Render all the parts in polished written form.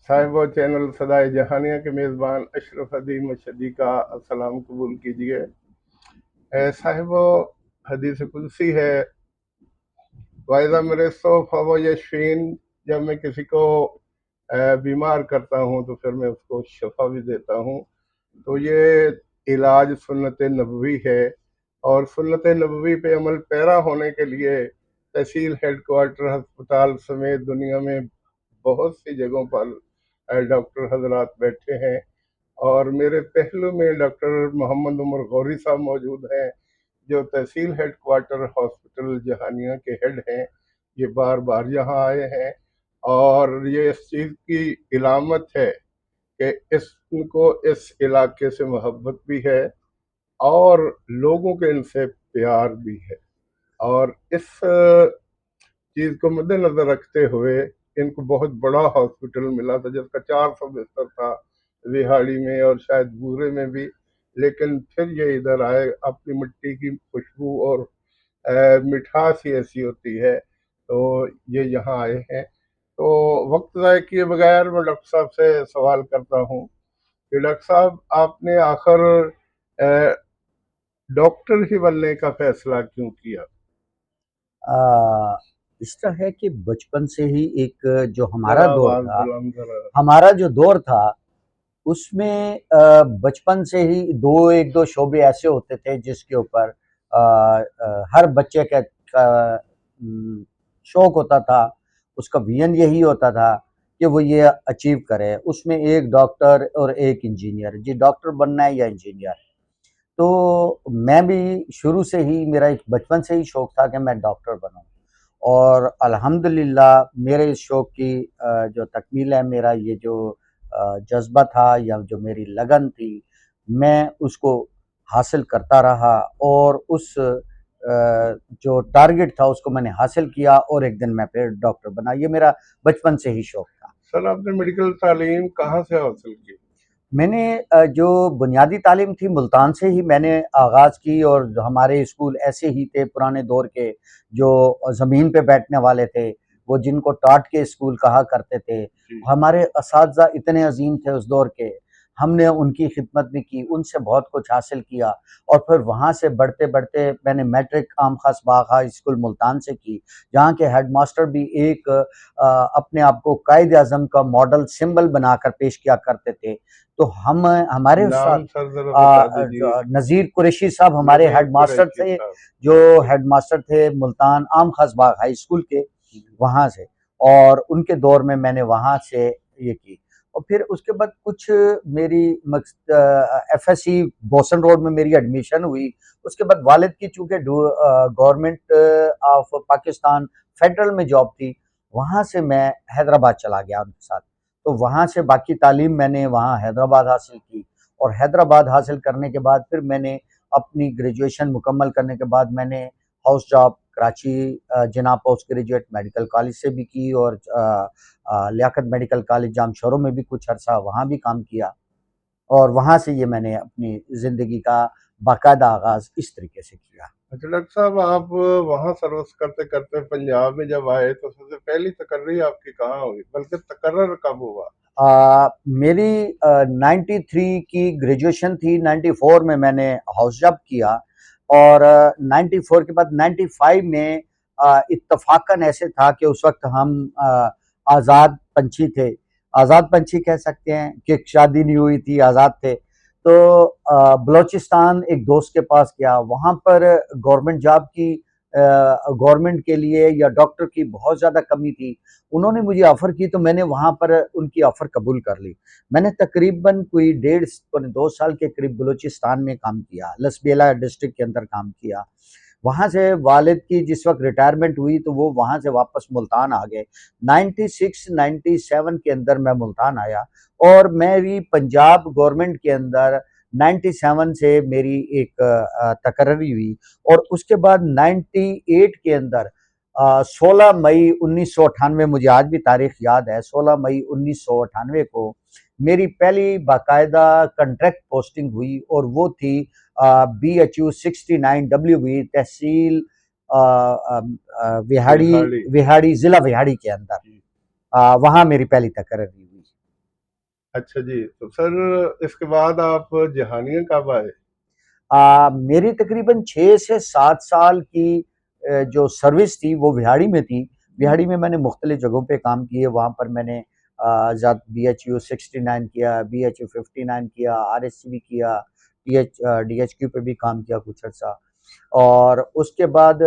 साहिब और चैनल सदाए जहानिया के मेज़बान अशरफ हदी मशदी का सलाम कबूल कीजिए। साहिब हदीस कुदसी है, वाइदा मेरे सो यशीन। जब मैं किसी को बीमार करता हूँ तो फिर मैं उसको शफा भी देता हूँ। तो ये इलाज सुन्नत नबवी है, और सुन्नत नबवी पे अमल पैरा होने के लिए तहसील हेडक्वार्टर अस्पताल समेत दुनिया में बहुत सी जगहों पर डॉक्टर हजरात बैठे हैं। और मेरे पहलू में डॉक्टर मोहम्मद उमर गौरी साहब मौजूद हैं, जो तहसील हेडक्वार्टर हॉस्पिटल जहानिया के हेड हैं। ये बार बार यहाँ आए हैं, और ये इस चीज़ की इलामत है कि इसको इस इलाके से मोहब्बत भी है और लोगों के इनसे प्यार भी है। और इस चीज़ को मद्देनजर रखते हुए इनको बहुत बड़ा हॉस्पिटल मिला था, जिसका 400 बिस्तर था विहाड़ी में और शायद बूरे में भी। लेकिन फिर ये इधर आए, अपनी मिट्टी की खुशबू और मिठास ही ऐसी होती है, तो ये यहाँ आए हैं। तो वक्त ज़ाय किए बगैर मैं डॉक्टर साहब से सवाल करता हूँ कि डॉक्टर साहब, आपने आखिर डॉक्टर ही बनने का फैसला क्यों किया? आ, इस तरह है कि बचपन से ही एक जो हमारा जरा दौर आवाज था, बुलंद जरा। हमारा जो दौर था उसमें बचपन से ही एक दो शोबे ऐसे होते थे जिसके ऊपर हर बच्चे का शौक होता था। उसका विजन यही होता था कि वो ये अचीव करे। उसमें एक डॉक्टर और एक इंजीनियर, जी डॉक्टर बनना है या इंजीनियर। तो मैं भी शुरू से ही, मेरा एक बचपन से ही शौक था कि मैं डॉक्टर बनूं, और अल्हम्दुलिल्लाह मेरे इस शौक की जो तकमील है, मेरा ये जो जज्बा था या जो मेरी लगन थी, मैं उसको हासिल करता रहा, और उस जो टारगेट था उसको मैंने हासिल किया, और एक दिन मैं फिर डॉक्टर बना। ये मेरा बचपन से ही शौक था। सर, आपने मेडिकल तालीम कहाँ से हासिल की? मैंने जो बुनियादी तालीम थी मुल्तान से ही मैंने आगाज़ की, और हमारे स्कूल ऐसे ही थे पुराने दौर के, जो ज़मीन पे बैठने वाले थे, वो जिनको टाट के स्कूल कहा करते थे। हमारे असातिज़ा इतने अज़ीम थे उस दौर के, हमने उनकी खिदमत भी की, उनसे बहुत कुछ हासिल किया, और फिर वहाँ से बढ़ते-बढ़ते मैंने मैट्रिक आम खास बागा स्कूल मुल्तान से की, जहाँ के हेडमास्टर भी एक अपने आप को कायद-ए-आज़म का मॉडल सिंबल बनाकर पेश किया करते थे। तो हम हमारे उस्ताद नाम सर जरा बता दीजिए। नज़ीर कुरैशी साहब हमारे नजीर हेडमास्टर कुरैशी थे, साहब। जो हेडमास्टर थे मुल्तान आम खास बाग हाई स्कूल के, वहाँ से। और उनके दौर में मैंने वहाँ से ये की, और फिर उसके बाद कुछ मेरी एफएससी बोसन रोड में मेरी एडमिशन हुई। उसके बाद वालिद की चूंकि गवर्नमेंट ऑफ पाकिस्तान फेडरल में जॉब थी, वहाँ से मैं हैदराबाद चला गया उनके साथ। तो वहाँ से बाकी तालीम मैंने वहाँ हैदराबाद हासिल की, और हैदराबाद हासिल करने के बाद फिर मैंने अपनी ग्रेजुएशन मुकम्मल करने के बाद मैंने हाउस जॉब कराची जिना पोस्ट ग्रेजुएट मेडिकल कॉलेज से भी की, और लियाकत मेडिकल कॉलेज जामशोरों में भी कुछ अरसा वहाँ भी काम किया, और वहाँ से ये मैंने अपनी ज़िंदगी का बाकायदा आगाज़ इस तरीके से किया। अच्छा डॉक्टर साहब, आप वहाँ सर्विस करते करते पंजाब में जब आए तो सबसे पहली तकर्री आपकी कहाँ हुई, बल्कि तकर्रर कब हुआ? मेरी 93 की ग्रेजुएशन थी, 94 में मैंने हाउस जॉब किया, और 94 के बाद 95 में इत्तफाकन ऐसे था कि उस वक्त हम आज़ाद पंछी थे, आज़ाद पंछी कह सकते हैं, कि शादी नहीं हुई थी, आज़ाद थे। तो बलोचिस्तान एक दोस्त के पास गया, वहाँ पर गवर्नमेंट जॉब की गवर्नमेंट के लिए या डॉक्टर की बहुत ज़्यादा कमी थी। उन्होंने मुझे ऑफ़र की, तो मैंने वहाँ पर उनकी ऑफ़र कबूल कर ली। मैंने तकरीबन कोई डेढ़ पौने 2 साल के करीब बलूचिस्तान में काम किया, लसबेला डिस्ट्रिक्ट के अंदर काम किया। वहाँ से वालिद की जिस वक़्त रिटायरमेंट हुई तो वो वहाँ से वापस मुल्तान आ गए। 96-97 के अंदर मैं मुल्तान आया, और मेरी पंजाब गवर्नमेंट के अंदर 97 से मेरी एक तकर्री हुई, और उसके बाद 98 के अंदर 16 मई 1998, मुझे आज भी तारीख याद है, 16 मई 1998 को मेरी पहली बाकायदा कॉन्ट्रैक्ट पोस्टिंग हुई, और वो थी BHU 69WB तहसील विहाड़ी, बिहाड़ी। विहाड़ी ज़िला विहाड़ी के अंदर। वहाँ मेरी पहली तकर्री हुई। अच्छा जी, तो सर इसके बाद आप जहानिया कब आए? मेरी तकरीबन 6 से 7 साल की जो सर्विस थी वो बिहाड़ी में थी। बिहाड़ी में मैंने मुख्तलिफ जगहों पे काम किए, वहाँ पर मैंने ज़ात बीएचयू 69 किया, बीएचयू 59 किया, आरएससीबी किया, डीएचक्यू पे भी काम किया कुछ अर्सा। और उसके बाद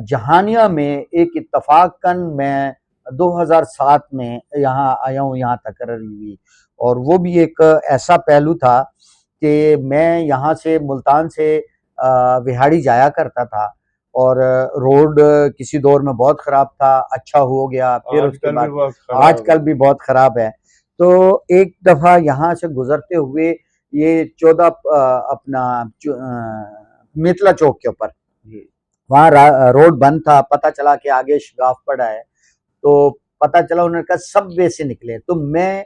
जहानिया में एक इत्तफ़ाक़न मैं 2007 में यहाँ आया हूँ, यहाँ तकर्री हुई। और वो भी एक ऐसा पहलू था कि मैं यहाँ से मुल्तान से विहाड़ी जाया करता था, और रोड किसी दौर में बहुत ख़राब था, अच्छा हो गया, फिर उसके आजकल भी बाद बहुत खराब आजकल है। भी बहुत ख़राब है। तो एक दफ़ा यहाँ से गुज़रते हुए ये 14 अपना मितला चौक के ऊपर, जी। वहाँ रोड बंद था, पता चला कि आगे शगाफ पड़ा है। तो पता चला, उन्होंने कहा सबवे से निकले, तो मैं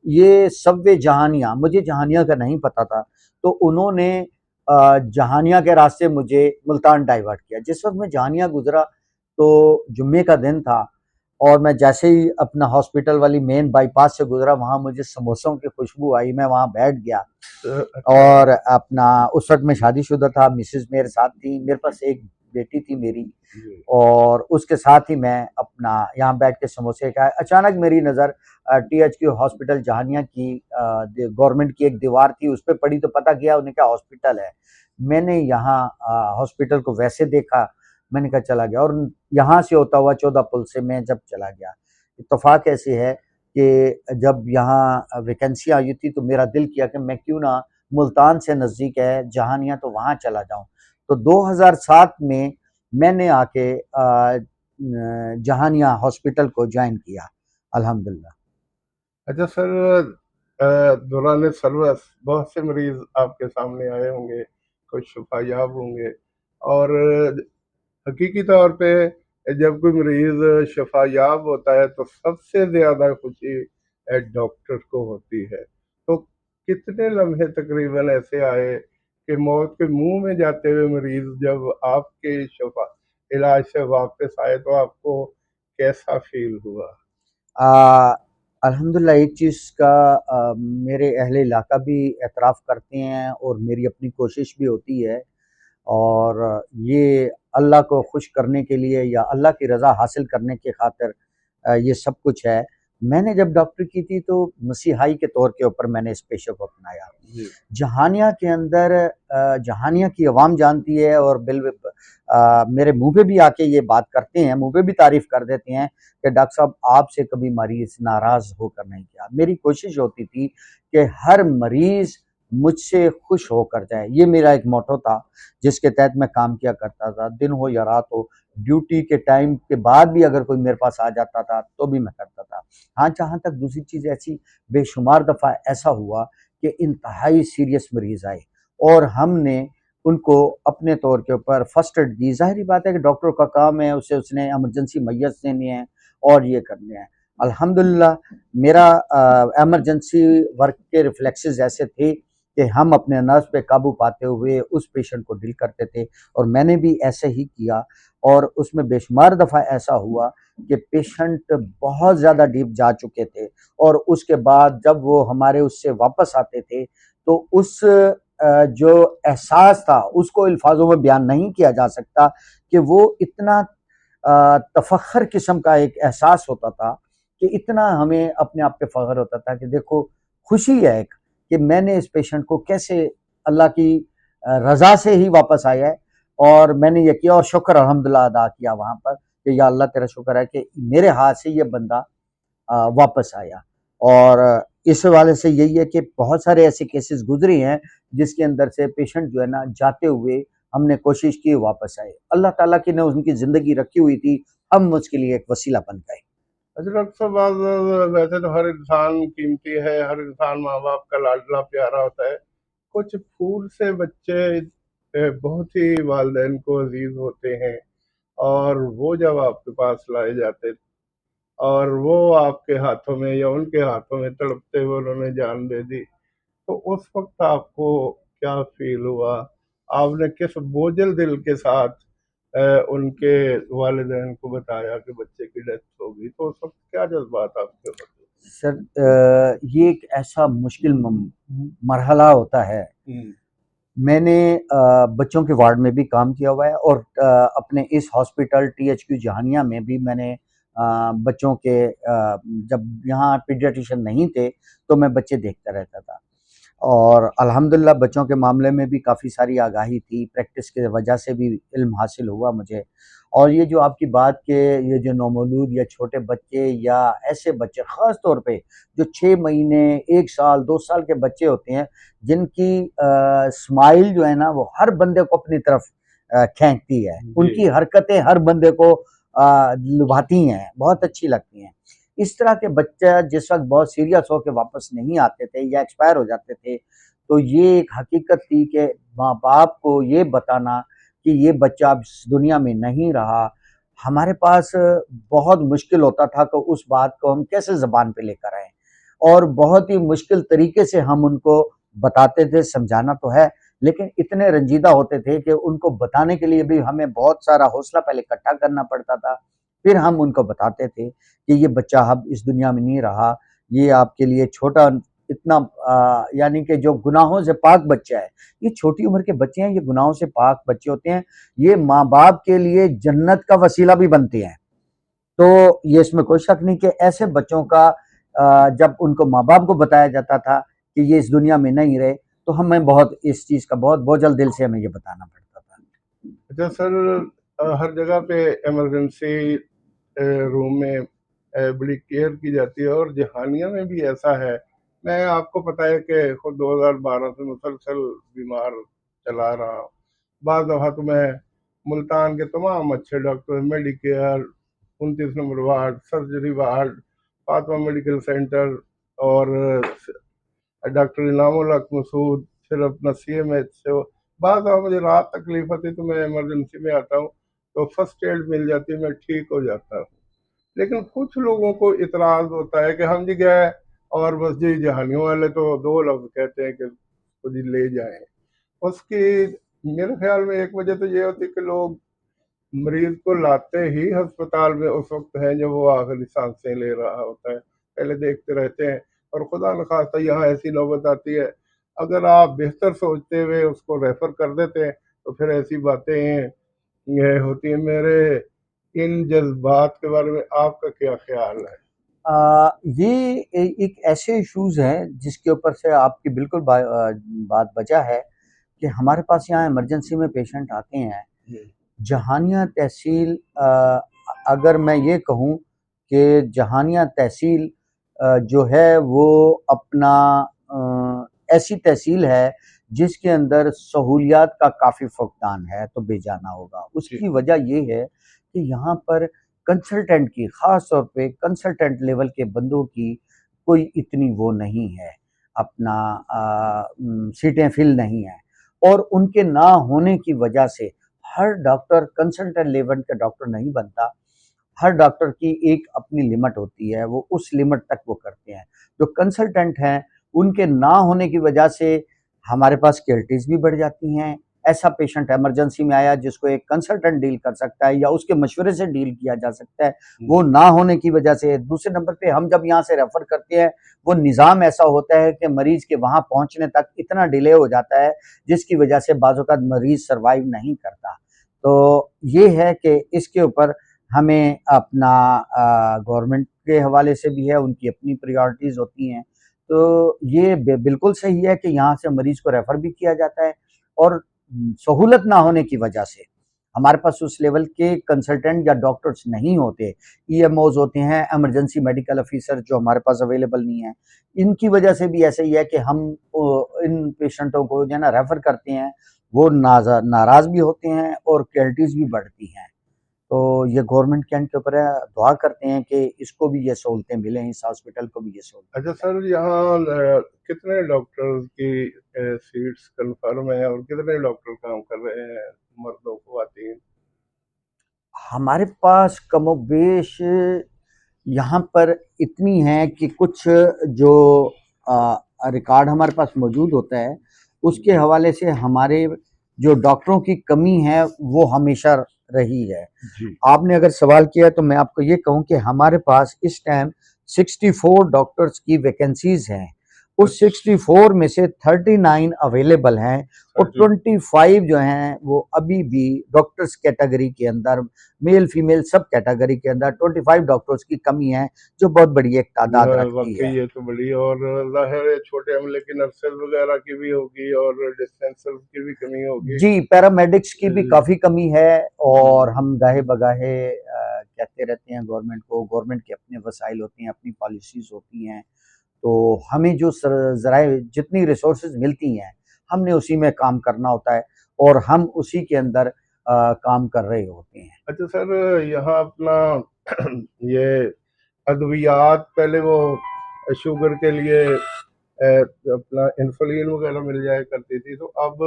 ये सबवे जहानिया, मुझे जहानिया का नहीं पता था, तो उन्होंने जहानिया के रास्ते मुझे मुल्तान डाइवर्ट किया। जिस वक्त मैं जहानिया गुजरा तो जुम्मे का दिन था, और मैं जैसे ही अपना हॉस्पिटल वाली मेन बाईपास से गुजरा, वहां मुझे समोसों की खुशबू आई, मैं वहां बैठ गया। अच्छा। और अपना उस वक्त मैं शादीशुदा था, मिसेज मेरे साथ थी, मेरे पास एक बेटी थी मेरी, जी। और उसके साथ ही मैं अपना यहाँ बैठ के समोसे खाए। अचानक मेरी नज़र टीएचक्यू हॉस्पिटल जहानिया की गवर्नमेंट की एक दीवार थी, उस पर पड़ी, तो पता किया, उन्हें क्या हॉस्पिटल है। मैंने यहाँ हॉस्पिटल को वैसे देखा, मैंने कहा चला गया, और यहाँ से होता हुआ 14 पुल से मैं जब चला गया। इत्तेफाक ऐसी है कि जब यहाँ वैकेंसी आई थी तो मेरा दिल किया कि मैं क्यों ना, मुल्तान से नज़दीक है जहानिया, तो वहाँ चला जाऊँ। तो 2007 में मैंने आके जहानिया हॉस्पिटल को ज्वाइन किया, अल्हम्दुलिल्लाह। अच्छा सर, दौरान सर्विस बहुत से मरीज आपके सामने आए होंगे, कुछ शिफायाब होंगे, और हकीकी तौर पे जब कोई मरीज शफायाब होता है तो सबसे ज्यादा खुशी डॉक्टर को होती है। तो कितने लम्हे तकरीबन ऐसे आए कि मौत के मुंह में जाते हुए मरीज जब आपके शफा इलाज से वापस आए तो आपको कैसा फील हुआ? आ, अल्हम्दुलिल्लाह, एक चीज़ का मेरे अहले इलाका भी एतराफ़ करते हैं, और मेरी अपनी कोशिश भी होती है, और ये अल्लाह को खुश करने के लिए या अल्लाह की रज़ा हासिल करने के खातिर ये सब कुछ है। मैंने जब डॉक्टर की थी तो मसीहाई के तौर के ऊपर मैंने इस पेशे को अपनाया। जी। जहानिया के अंदर जहानिया की अवाम जानती है, और मेरे मुंह पे भी आके ये बात करते हैं, मुंह पे भी तारीफ कर देते हैं कि डॉक्टर साहब आपसे कभी मरीज नाराज होकर नहीं गया। मेरी कोशिश होती थी कि हर मरीज मुझसे खुश होकर जाए, ये मेरा एक मोटो था जिसके तहत मैं काम किया करता था, दिन हो या रात हो। ड्यूटी के टाइम के बाद भी अगर कोई मेरे पास आ जाता था तो भी मैं करता था। हाँ, जहाँ तक दूसरी चीज़, ऐसी बेशुमार दफ़ा ऐसा हुआ कि इंतहाई सीरियस मरीज आए, और हमने उनको अपने तौर के ऊपर फर्स्ट एड दी। ज़ाहिर बात है कि डॉक्टर का काम है, उसे उसने इमरजेंसी मैयत देनी है और ये करने हैं। अल्हम्दुलिल्लाह, मेरा इमरजेंसी वर्क के रिफ्लेक्सेस ऐसे थे कि हम अपने नर्व पे काबू पाते हुए उस पेशेंट को डील करते थे, और मैंने भी ऐसे ही किया। और उसमें बेशुमार दफ़ा ऐसा हुआ कि पेशेंट बहुत ज़्यादा डीप जा चुके थे, और उसके बाद जब वो हमारे उससे वापस आते थे तो उस जो एहसास था उसको अल्फाजों में बयान नहीं किया जा सकता, कि वो इतना तफक्खर किस्म का एक एहसास होता था, कि इतना हमें अपने आप पे फ़ख्र होता था कि देखो, खुशी है एक, कि मैंने इस पेशेंट को कैसे अल्लाह की रज़ा से ही वापस आया है। और मैंने ये किया, और शुक्र अल्हम्दुलिल्लाह अदा किया वहाँ पर कि या अल्लाह तेरा शुक्र है कि मेरे हाथ से ये बंदा वापस आया। और इस हवाले से यही है कि बहुत सारे ऐसे केसेस गुजरे हैं जिसके अंदर से पेशेंट जो है ना, जाते हुए हमने कोशिश की वापस आए, अल्लाह ताला की ने उनकी ज़िंदगी रखी हुई थी, हम उसके लिए एक वसीला बन गए। अच्छा डॉक्टर साहब, वैसे तो हर इंसान कीमती है, हर इंसान माँ बाप का लाडला प्यारा होता है। कुछ फूल से बच्चे बहुत ही वालिदैन को अजीज होते हैं, और वो जब आपके पास लाए जाते और वो आपके हाथों में या उनके हाथों में तड़पते हुए उन्होंने जान दे दी, तो उस वक्त आपको क्या फील हुआ? आपने किस बोझल दिल के साथ उनके वालिदैन को बताया कि बच्चे की डेथ हो गई, तो उस वक्त क्या जज्बात आपके होते? सर ये एक ऐसा मुश्किल मरहला होता है। मैंने बच्चों के वार्ड में भी काम किया हुआ है और अपने इस हॉस्पिटल THQ जहानिया में भी मैंने बच्चों के जब यहाँ पीडियाट्रिशियन नहीं थे तो मैं बच्चे देखता रहता था और अल्हम्दुलिल्लाह बच्चों के मामले में भी काफ़ी सारी आगाही थी, प्रैक्टिस की वजह से भी इल्म हासिल हुआ मुझे। और ये जो आपकी बात के ये जो नौमौलूद या छोटे बच्चे या ऐसे बच्चे ख़ास तौर पे जो 6 महीने, 1 साल, 2 साल के बच्चे होते हैं, जिनकी स्माइल जो है ना वो हर बंदे को अपनी तरफ खींचती है। उनकी हरकतें हर बंदे को लुभाती हैं, बहुत अच्छी लगती हैं। इस तरह के बच्चे जिस वक़्त बहुत सीरियस होके वापस नहीं आते थे या एक्सपायर हो जाते थे, तो ये एक हकीकत थी कि माँ-बाप को ये बताना कि ये बच्चा अब इस दुनिया में नहीं रहा, हमारे पास बहुत मुश्किल होता था कि उस बात को हम कैसे ज़बान पे लेकर आएँ और बहुत ही मुश्किल तरीके से हम उनको बताते थे, समझाना तो है, लेकिन इतने रंजीदा होते थे कि उनको बताने के लिए भी हमें बहुत सारा हौसला पहले इकट्ठा करना पड़ता था, फिर हम उनको बताते थे कि ये बच्चा अब इस दुनिया में नहीं रहा, ये आपके लिए छोटा इतना यानी कि जो गुनाहों से पाक बच्चा है, ये छोटी उम्र के बच्चे हैं, ये गुनाहों से पाक बच्चे होते हैं, ये माँ-बाप के लिए जन्नत का वसीला भी बनते हैं। तो ये इसमें कोई शक नहीं कि ऐसे बच्चों का जब उनको माँ-बाप को बताया जाता था कि ये इस दुनिया में नहीं रहे, तो हमें बहुत इस चीज़ का बहुत बोझल दिल से हमें ये बताना पड़ता था। अच्छा सर, हर जगह पे इमरजेंसी रूम में बड़ी केयर की जाती है और जहानिया में भी ऐसा है। मैं आपको पता है कि खुद 2012 से मुसलसल बीमार चला रहा हूँ। बाद दफ़ा तो मैं मुल्तान के तमाम अच्छे doctor, Medicare, 29 number ward, surgery ward, Fatima medical centre और डॉक्टर इनामुल हक मसूद, फिर अपना CMH से बाद में मुझे रात तकलीफ होती तो मैं इमरजेंसी में आता हूँ, तो फर्स्ट एड मिल जाती है, मैं ठीक हो जाता हूँ। लेकिन कुछ लोगों को इतराज़ होता है कि हम जी गए और बस जी जहानियों वाले तो 2 लफ्ज़ कहते हैं कि उसको जी ले जाएँ। उसकी मेरे ख़्याल में एक वजह तो ये होती है कि लोग मरीज़ को लाते ही अस्पताल में उस वक़्त हैं जब वो आखिरी साँसें ले रहा होता है। पहले देखते रहते हैं और खुदा न ख़ास्ता यहाँ ऐसी नौबत आती है, अगर आप बेहतर सोचते हुए उसको रेफ़र कर देते हैं, तो फिर ऐसी बातें ये होती हैं। मेरे इन जज़्बात के बारे में आपका क्या ख़्याल है? ये एक ऐसे इश्यूज़ हैं जिसके ऊपर से आपकी बिल्कुल बात वजह है कि हमारे पास यहाँ इमरजेंसी में पेशेंट आते हैं। जहानिया तहसील अगर मैं ये कहूँ कि जहानिया तहसील जो है वो अपना ऐसी तहसील है जिसके अंदर सहूलियात का काफ़ी फुकदान है, तो बेजाना होगा। उसकी वजह ये है कि यहाँ पर कंसल्टेंट की ख़ास तौर पे कंसल्टेंट लेवल के बंदों की कोई इतनी वो नहीं है, अपना सीटें फिल नहीं हैं और उनके ना होने की वजह से हर डॉक्टर कंसल्टेंट लेवल का डॉक्टर नहीं बनता। हर डॉक्टर की एक अपनी लिमिट होती है, वो उस लिमिट तक वो करते हैं। जो कंसल्टेंट हैं, उनके ना होने की वजह से हमारे पास कैजुअल्टीज़ भी बढ़ जाती हैं। ऐसा पेशेंट इमरजेंसी में आया जिसको एक कंसल्टेंट डील कर सकता है या उसके मशवरे से डील किया जा सकता है, वो ना होने की वजह से दूसरे नंबर पे हम जब यहाँ से रेफ़र करते हैं, वो निज़ाम ऐसा होता है कि मरीज़ के वहाँ पहुँचने तक इतना डिले हो जाता है, जिसकी वजह से बाज़ औक़ात मरीज़ सर्वाइव नहीं करता। तो ये है कि इसके ऊपर हमें अपना गवर्नमेंट के हवाले से भी है, उनकी अपनी प्रायोरिटीज़ होती हैं। तो ये बिल्कुल सही है कि यहाँ से मरीज़ को रेफ़र भी किया जाता है और सहूलत ना होने की वजह से हमारे पास उस लेवल के कंसल्टेंट या डॉक्टर्स नहीं होते। EMOs होते हैं, इमरजेंसी मेडिकल ऑफ़िसर जो हमारे पास अवेलेबल नहीं है। इनकी वजह से भी ऐसा ही है कि हम इन पेशेंटों को जो है ना रेफ़र करते हैं, वो नाराज़ भी होते हैं और कैजुअल्टीज़ भी बढ़ती हैं। तो ये गवर्नमेंट के के ऊपर है, दुआ करते हैं कि इसको भी ये सहूलतें मिलें, इस हॉस्पिटल को भी ये सहूलतें अच्छा मिलें। सर, यहाँ कितने डॉक्टर्स की सीट्स कन्फर्म है और कितने डॉक्टर काम कर रहे हैं, मर्द और ख़वातीन? हमारे पास कमोबेश यहाँ पर इतनी है कि कुछ जो रिकॉर्ड हमारे पास मौजूद होता है, उसके हवाले से हमारे जो डॉक्टरों की कमी है, वो हमेशा रही है। जी। आपने अगर सवाल किया तो मैं आपको ये कहूँ कि हमारे पास इस टाइम 64 डॉक्टर्स की वैकेंसीज हैं। उस 64 में से 39 अवेलेबल हैं और 25 जो हैं वो अभी भी डॉक्टर्स कैटेगरी के अंदर, मेल फीमेल सब कैटेगरी के अंदर 25 डॉक्टर्स की कमी है, जो बहुत बड़ी एक तादाद रखती वाकई है। ये तो बड़ी, और जाहिर है छोटे अमले की नर्सेज वगैरह की भी होगी और डिस्पेंसर की भी कमी होगी। जी, पैरामेडिक्स की भी जी काफ़ी कमी है और जी हम गाहे-बगाहे कहते रहते हैं गवर्नमेंट को, गवर्नमेंट के अपने वसाइल होते हैं, अपनी पॉलिसीज़ होती हैं, तो हमें जो ज़राए जितनी रिसोर्सेज मिलती हैं, हमने उसी में काम करना होता है और हम उसी के अंदर काम कर रहे होते हैं। अच्छा सर, यहाँ अपना ये अद्वियात पहले वो शुगर के लिए अपना इंसुलिन वगैरह मिल जाया करती थी, तो अब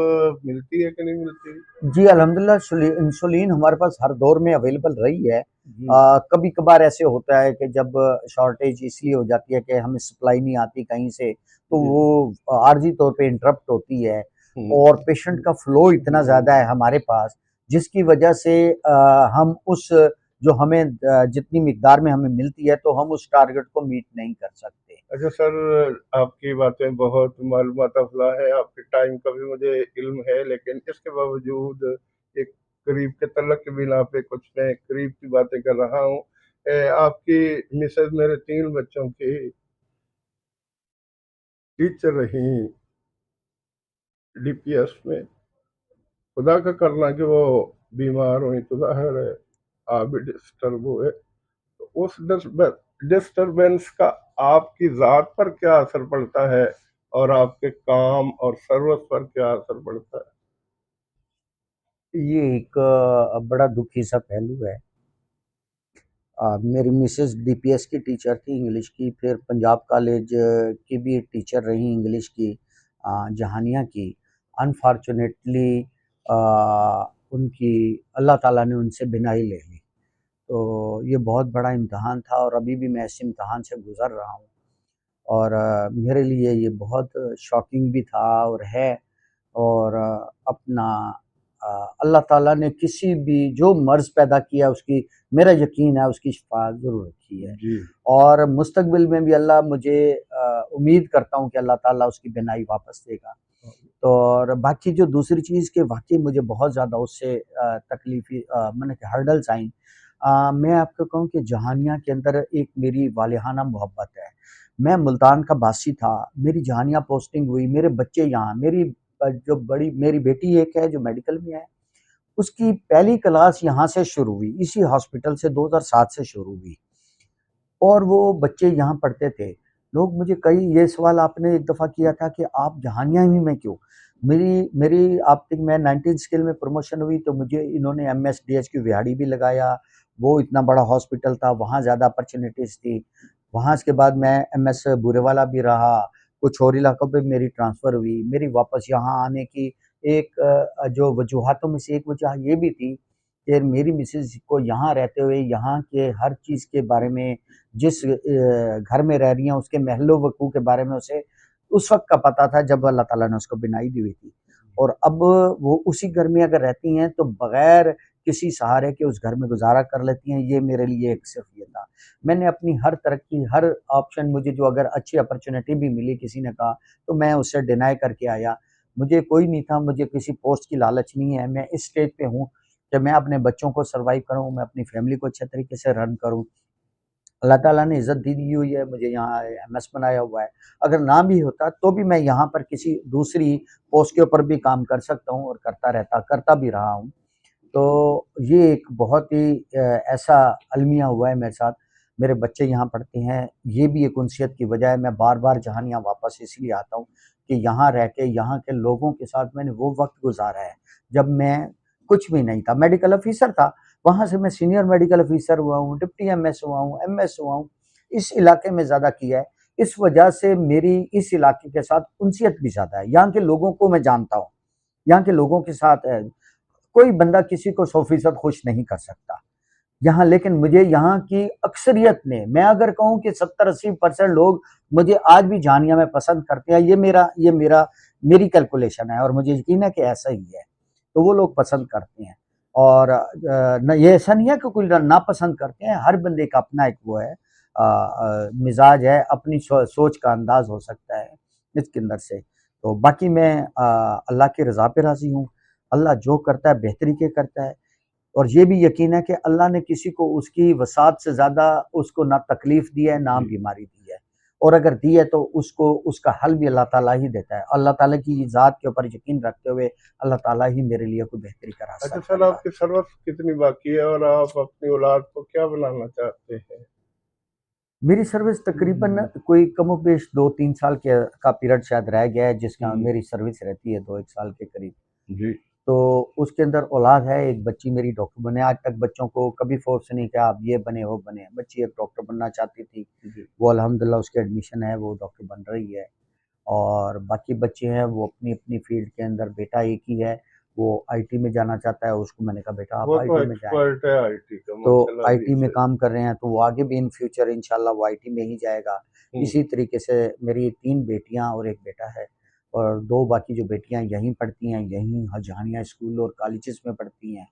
मिलती है कि नहीं मिलती? जी, अल्हम्दुलिल्लाह इंसुलिन हमारे पास हर दौर में अवेलेबल रही है। जी कभी-कभार ऐसे होता है कि जब शॉर्टेज इसलिए हो जाती है कि हमें सप्लाई नहीं आती कहीं से, तो जी। वो आर्ज़ी तौर पे इंटरप्ट होती है हम्म, और पेशेंट का फ्लो इतना ज़्यादा है हमारे पास, जिसकी वजह से हम उस जो हमें जितनी मिकदार में हमें मिलती है, तो हम उस टारगेट को मीट नहीं कर सकते। अच्छा सर, आपकी बातें बहुत मालूमात अफ़ज़ा है, आपके टाइम का भी मुझे इल्म है, लेकिन इसके बावजूद एक करीब के तल्लक की बिना पे कुछ मैं करीब की बातें कर रहा हूँ। आपकी मिसेज़ मेरे 3 बच्चों की टीचर रहीं डीपीएस में। खुदा का करना कि वो बीमार हुई तो ज़ाहिर है आप भी डिस्टर्ब हुए। तो उस डिस्टरबेंस का आपकी ज़ात पर क्या असर पड़ता है और आपके काम और सर्विस पर क्या असर पड़ता है? ये एक बड़ा दुखी सा पहलू है। मेरी मिसेज़ डीपीएस की टीचर थी इंग्लिश की, फिर पंजाब कॉलेज की भी एक टीचर रही इंग्लिश की, जहानिया की। अनफॉर्चुनेटली अ, उनकी अल्लाह ताला ने उनसे बिनाई ले ली। तो ये बहुत बड़ा इम्तिहान था और अभी भी मैं इस इम्तिहान से गुज़र रहा हूँ और मेरे लिए ये बहुत शॉकिंग भी था और है। और अपना अल्लाह ताला ने किसी भी जो मर्ज़ पैदा किया उसकी, मेरा यकीन है उसकी शिफ़ा ज़रूर रखी है जी। और मुस्तक़बिल में भी अल्लाह मुझे उम्मीद करता हूँ कि अल्लाह ताला उसकी बीनाई वापस देगा। तो और बाकी जो दूसरी चीज़ कि वाक़ई मुझे बहुत ज़्यादा उससे तकलीफ़ी माने कि हर्डल्स आई। मैं आपको कहूँ कि जहानिया के अंदर एक मेरी वालिहाना मोहब्बत है। मैं मुल्तान का बासी था, मेरी जहानिया पोस्टिंग हुई, मेरे बच्चे यहाँ, मेरी जो बड़ी मेरी बेटी एक है जो मेडिकल में है, उसकी पहली क्लास यहाँ से शुरू हुई, इसी हॉस्पिटल से 2007 से शुरू हुई और वो बच्चे यहाँ पढ़ते थे। लोग मुझे कई ये सवाल आपने एक दफ़ा किया था कि आप जहानिया ही में क्यों? मेरी मेरी आप तक मैं 19 स्केल में प्रमोशन हुई तो मुझे इन्होंने एमएसडीएच विहाड़ी भी लगाया, वो इतना बड़ा हॉस्पिटल था, वहाँ ज़्यादा अपॉर्च्युनिटीज़ थी। वहाँ इसके बाद मैं एमएस बूरेवाला भी रहा, कुछ और इलाकों पे मेरी ट्रांसफ़र हुई। मेरी वापस यहाँ आने की एक जो वजूहातों में से एक वजह ये भी थी कि मेरी मिसेज़ को यहाँ रहते हुए यहाँ के हर चीज़ के बारे में, जिस घर में रह रही हैं उसके महल्लो वक़ू के बारे में उसे उस वक़्त का पता था जब अल्लाह ताला ने उसको बिनाई दी हुई थी। और अब वो उसी घर में अगर रहती हैं तो बग़ैर किसी सहारे के उस घर में गुज़ारा कर लेती हैं, ये मेरे लिए एक सिर्फ़ ये था। मैंने अपनी हर तरक्की, हर ऑप्शन मुझे जो अगर अच्छी अपॉर्च्युनिटी भी मिली किसी ने कहा, तो मैं उसे डिनाई करके आया। मुझे कोई नहीं था, मुझे किसी पोस्ट की लालच नहीं है, मैं इस स्टेज पे हूँ कि मैं अपने बच्चों को सर्वाइव करूँ, मैं अपनी फ़ैमिली को अच्छे तरीके से रन करूँ। अल्लाह ताला ने इज़्ज़त दी हुई है, मुझे यहाँ एमएस बनाया हुआ है। अगर ना भी होता तो भी मैं यहाँ पर किसी दूसरी पोस्ट के ऊपर भी काम कर सकता हूँ और करता भी रहा हूँ। तो ये एक बहुत ही ऐसा अलमिया हुआ है मेरे साथ। मेरे बच्चे यहाँ पढ़ते हैं, ये भी एक उनसियत की वजह है। मैं बार-बार जहानिया वापस इसलिए आता हूँ कि यहाँ रह के यहाँ के लोगों के साथ मैंने वो वक़्त गुज़ारा है, जब मैं कुछ भी नहीं था, मेडिकल ऑफ़िसर था। वहाँ से मैं सीनियर मेडिकल ऑफ़िसर हुआ हूँ, डिप्टी एमएस हुआ हूँ, एमएस हुआ हूँ। इस इलाके में ज़्यादा किया है। इस वजह से मेरी इस इलाके के साथ उनसियत भी ज़्यादा है। यहाँ के लोगों को मैं जानता हूँ। यहाँ के लोगों के साथ कोई बंदा किसी को 100% खुश नहीं कर सकता। यहाँ लेकिन मुझे यहाँ की अक्सरियत ने, मैं अगर कहूँ कि 70-80% लोग मुझे आज भी जानिया में पसंद करते हैं, ये मेरा मेरी कैलकुलेशन है और मुझे यकीन है कि ऐसा ही है। तो वो लोग पसंद करते हैं और न ये ऐसा नहीं है कि कोई नापसंद करते हैं, हर बंदे का अपना एक वो है। मिजाज है, अपनी सोच का अंदाज हो सकता है इसके अंदर से। तो बाकी मैं अल्लाह की रज़ा पे राज़ी हूँ। अल्लाह जो करता है बेहतरी के करता है, और ये भी यकीन है कि अल्लाह ने किसी को उसकी वसात से ज़्यादा उसको ना तकलीफ़ दी है, ना जी। बीमारी दी है, और अगर दी है तो उसको उसका हल भी अल्लाह ताला ही देता है। अल्लाह ताला की ज़ात के ऊपर यकीन रखते हुए अल्लाह ताला ही मेरे लिए कोई बेहतरी का रास्ता अच्छा सर, निकालेगा। आपकी सर्विस कितनी बाकी है और आप अपनी औलाद को क्या बनाना चाहते हैं? मेरी सर्विस तकरीबन कोई कमोबेश 2-3 साल के का पीरियड शायद रह गया है, जिसका हुँ, मेरी सर्विस रहती है 2-1 साल के करीब। जी, तो उसके अंदर औलाद है, एक बच्ची मेरी डॉक्टर बने। आज तक बच्चों को कभी फ़ोर्स नहीं किया आप ये बने, वो बने। बच्ची एक डॉक्टर बनना चाहती थी, जी। वो अल्हम्दुलिल्लाह उसकी एडमिशन है, वो डॉक्टर बन रही है। और बाकी बच्चे हैं वो अपनी-अपनी फ़ील्ड के अंदर, बेटा एक ही है, वो आईटी में जाना चाहता है, उसको मैंने कहा बेटा आप वो तो आईटी में जाएँ। एक्सपर्ट है आईटी का तो माशाल्लाह आईटी में 20 है। काम कर रहे हैं, तो वो आगे भी इन फ्यूचर इंशाल्लाह वो आईटी में ही जाएगा। हुँ, इसी तरीके से मेरी 3 बेटियाँ और 1 बेटा है, और 2 बाकी जो बेटियाँ यहीं पढ़ती हैं, यहीं जहानिया स्कूल और कॉलेजेस में पढ़ती हैं,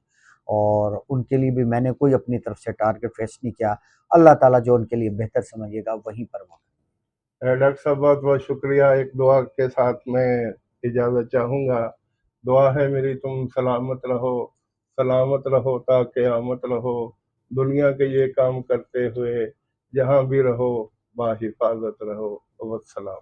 और उनके लिए भी मैंने कोई अपनी तरफ से टारगेट फिक्स नहीं किया। अल्लाह ताला जो उनके लिए बेहतर समझेगा वहीं पर वो। डॉक्टर साहब बहुत-बहुत शुक्रिया। एक दुआ के साथ मैं इजाज़त चाहूँगा। दुआ है मेरी तुम सलामत रहो ता क़यामत रहो। दुनिया के ये काम करते हुए जहाँ भी रहो बाहिफ़ाज़त रहो। वस्सलाम।